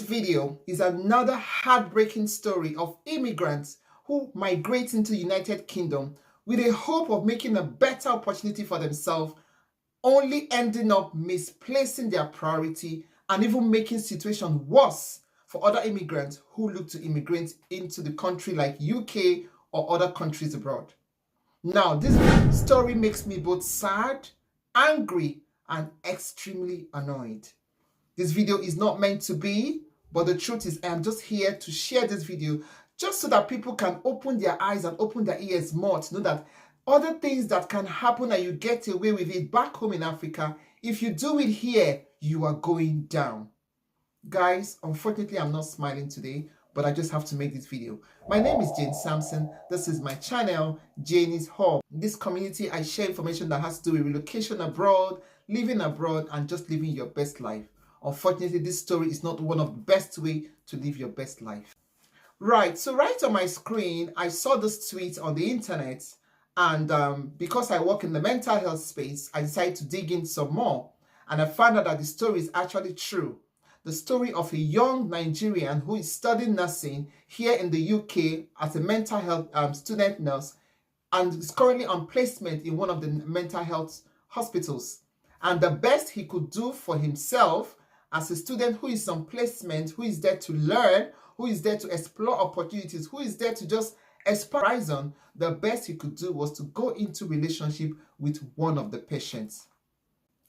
This video is another heartbreaking story of immigrants who migrate into the United Kingdom with a hope of making a better opportunity for themselves, only ending up misplacing their priority and even making situations worse for other immigrants who look to immigrate into the country like UK or other countries abroad. Now, this story makes me both sad, angry, and extremely annoyed. This video is not meant to be, but the truth is I am just here to share this video just so that people can open their eyes and open their ears more to know that other things that can happen and you get away with it back home in Africa, if you do it here, you are going down. Guys, unfortunately, I'm not smiling today, but I just have to make this video. My name is Jane Sampson. This is my channel, Jane's Hub. In this community, I share information that has to do with relocation abroad, living abroad, and just living your best life. Unfortunately, this story is not one of the best way to live your best life. Right, so right on my screen, I saw this tweet on the internet, and because I work in the mental health space, I decided to dig in some more, and I found out that the story is actually true. The story of a young Nigerian who is studying nursing here in the UK as a mental health student nurse, and is currently on placement in one of the mental health hospitals. And the best he could do for himself as a student who is on placement, who is there to learn, who is there to explore opportunities, who is there to just expand horizon, the best he could do was to go into relationship with one of the patients.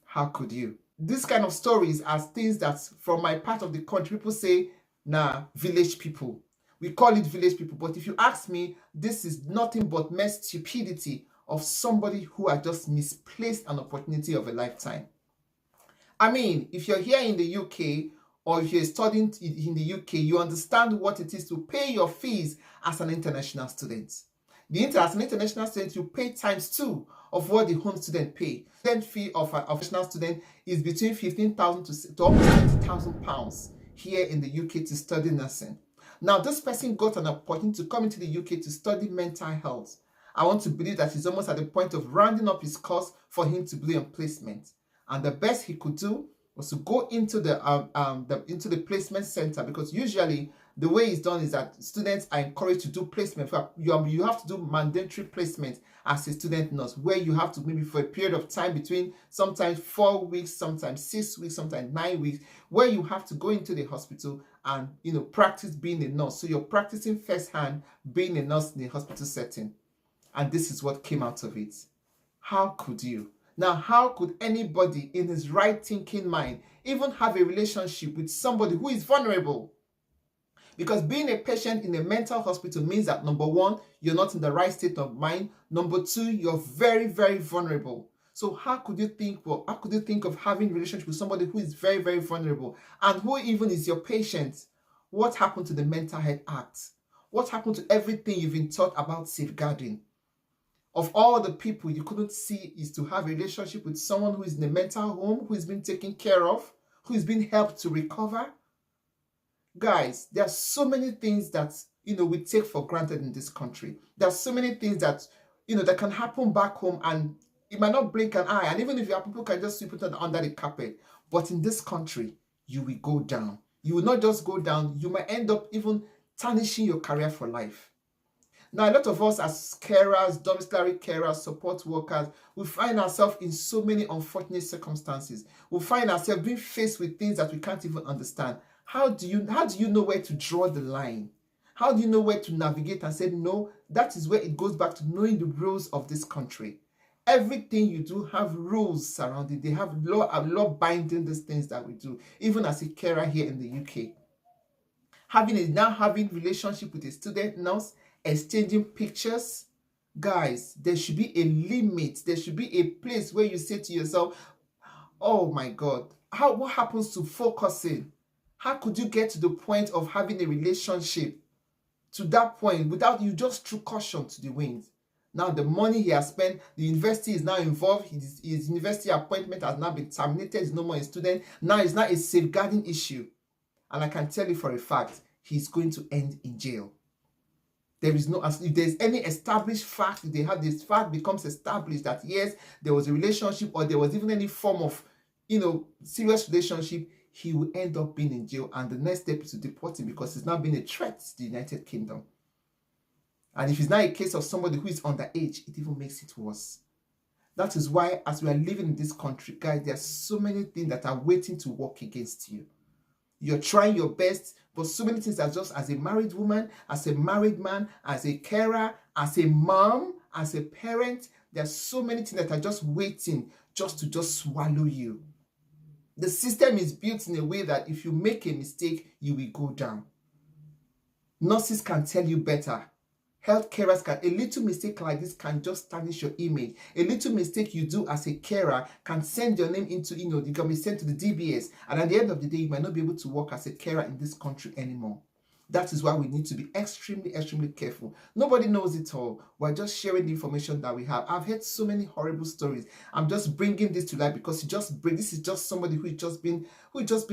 How could you? This kind of stories are things that from my part of the country, people say, nah, village people. We call it village people. But if you ask me, this is nothing but mere stupidity of somebody who had just misplaced an opportunity of a lifetime. I mean, if you're here in the UK or if you're studying in the UK, you understand what it is to pay your fees as an international student. As an international student, you pay ×2 of what the home student pay. The student fee of an international student is between 15,000 to almost 20,000 pounds here in the UK to study nursing. Now, this person got an opportunity to come into the UK to study mental health. I want to believe that he's almost at the point of rounding up his course for him to be on placement. And the best he could do was to go into the placement center, because usually the way it's done is that students are encouraged to do placement. You have to do mandatory placement as a student nurse, where you have to maybe for a period of time between sometimes 4 weeks, sometimes 6 weeks, sometimes 9 weeks, where you have to go into the hospital and practice being a nurse. So you're practicing firsthand being a nurse in the hospital setting. And this is what came out of it. How could you? Now, how could anybody in his right thinking mind even have a relationship with somebody who is vulnerable? Because being a patient in a mental hospital means that, number one, you're not in the right state of mind. Number two, you're very, very vulnerable. So how could you think of having a relationship with somebody who is very, very vulnerable and who even is your patient? What happened to the Mental Health Act? What happened to everything you've been taught about safeguarding? Of all the people you couldn't see is to have a relationship with someone who is in a mental home, who is being taken care of, who is being helped to recover. Guys, there are so many things that we take for granted in this country. There are so many things that that can happen back home, and it might not blink an eye. And even if people can just sweep it under the carpet, but in this country, you will go down. You will not just go down. You might end up even tarnishing your career for life. Now, a lot of us as carers, domiciliary carers, support workers, we find ourselves in so many unfortunate circumstances. We find ourselves being faced with things that we can't even understand. How do you know where to draw the line? How do you know where to navigate and say, no, that is where it goes back to knowing the rules of this country. Everything you do have rules surrounding. They have law binding these things that we do, even as a carer here in the UK. Having relationship with a student nurse, exchanging pictures. Guys, there should be a limit. There should be a place where you say to yourself, oh my God, what happens to focusing? How could you get to the point of having a relationship to that point without you just threw caution to the wind? Now the money he has spent, the university is now involved, his university appointment has now been terminated, he's no more a student. Now it's not a safeguarding issue. And I can tell you for a fact, he's going to end in jail. If there's any established fact, this fact becomes established that yes, there was a relationship or there was even any form of, serious relationship, he will end up being in jail, and the next step is to deport him because he's now been a threat to the United Kingdom. And if it's not a case of somebody who is underage, it even makes it worse. That is why, as we are living in this country, guys, there are so many things that are waiting to work against you. You're trying your best, but so many things are just, as a married woman, as a married man, as a carer, as a mom, as a parent, there are so many things that are just waiting just to swallow you. The system is built in a way that if you make a mistake, you will go down. Nurses can tell you better. Health carers can, a little mistake like this can just tarnish your image. A little mistake you do as a carer can send your name into, you can be sent to the DBS. And at the end of the day, you might not be able to work as a carer in this country anymore. That is why we need to be extremely, extremely careful. Nobody knows it all. We're just sharing the information that we have. I've heard so many horrible stories. I'm just bringing this to light because this is just somebody who just been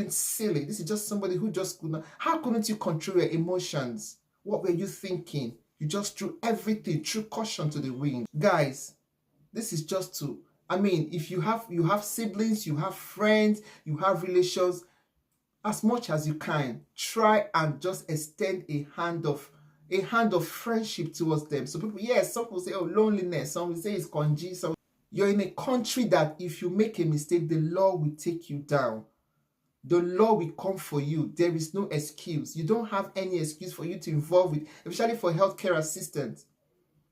silly. This is just somebody who just couldn't. How couldn't you control your emotions? What were you thinking? You just threw everything, threw caution to the wind. Guys, this is just to, if you have siblings, you have friends, you have relations, as much as you can, try and just extend a hand of friendship towards them. So people, yes, some people say, oh, loneliness, some will say it's congee. So you're in a country that if you make a mistake, the law will take you down. The law will come for you. There is no excuse. You don't have any excuse for you to involve with, especially for healthcare assistants.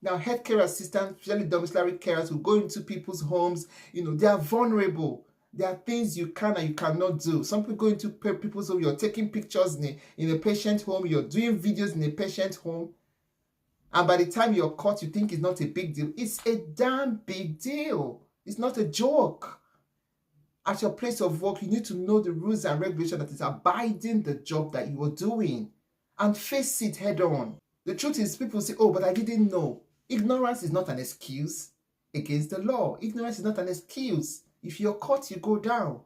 Now, healthcare assistants, especially domiciliary carers, who go into people's homes, they are vulnerable. There are things you can and you cannot do. Some people go into people's home, you're taking pictures in a patient home, you're doing videos in a patient home, and by the time you're caught, you think it's not a big deal. It's a damn big deal. It's not a joke. At your place of work, you need to know the rules and regulations that is abiding the job that you are doing and face it head on. The truth is, people say, oh, but I didn't know. Ignorance is not an excuse against the law. Ignorance is not an excuse. If you're caught, you go down.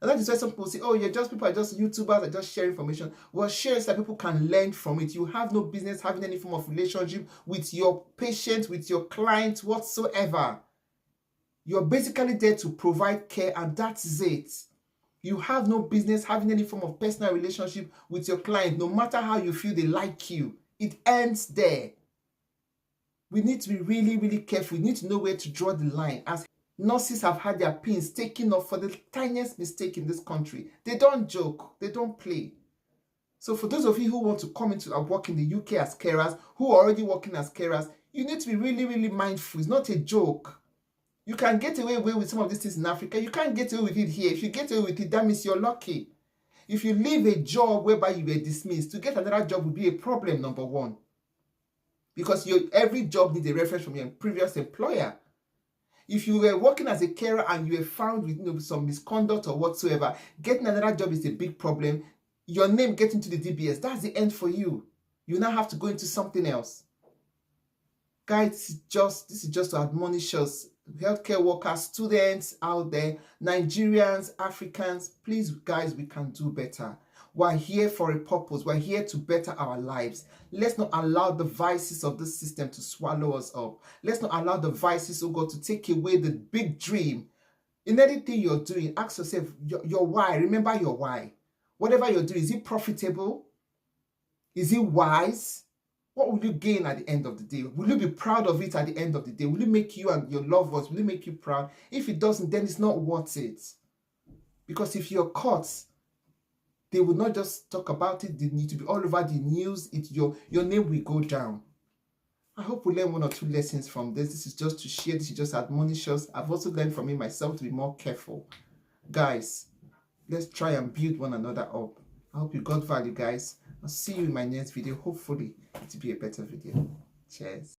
And that is why some people say, oh, people are just YouTubers that just share information. Well, share so that people can learn from it. You have no business having any form of relationship with your patient, with your client, whatsoever. You're basically there to provide care, and that's it. You have no business having any form of personal relationship with your client, no matter how you feel they like you. It ends there. We need to be really, really careful. We need to know where to draw the line. As nurses have had their pins taken off for the tiniest mistake in this country. They don't joke. They don't play. So for those of you who want to come into and work in the UK as carers, who are already working as carers, you need to be really, really mindful. It's not a joke. You can get away with some of these things in Africa. You can't get away with it here. If you get away with it, that means you're lucky. If you leave a job whereby you were dismissed, to get another job would be a problem, number one. Because every job needs a reference from your previous employer. If you were working as a carer and you were found with some misconduct or whatsoever, getting another job is a big problem. Your name gets into the DBS. That's the end for you. You now have to go into something else. Guys, this is just to admonish us, healthcare workers, students out there, Nigerians, Africans, please, guys, we can do better. We're here for a purpose. We're here to better our lives. Let's not allow the vices of this system to swallow us up. Let's not allow the vices, oh God, to take away the big dream. In anything you're doing, ask yourself your why. Remember your why. Whatever you're doing, is it profitable? Is it wise? What will you gain at the end of the day? Will you be proud of it at the end of the day? Will it make you and your loved ones, will it make you proud? If it doesn't, then it's not worth it. Because if you're caught, they will not just talk about it. They need to be all over the news. Your name will go down. I hope we learn one or two lessons from this. This is just to share. This is just admonish us. I've also learned from it myself to be more careful. Guys, let's try and build one another up. I hope you got value, guys. I'll see you in my next video. Hopefully, it will be a better video. Cheers.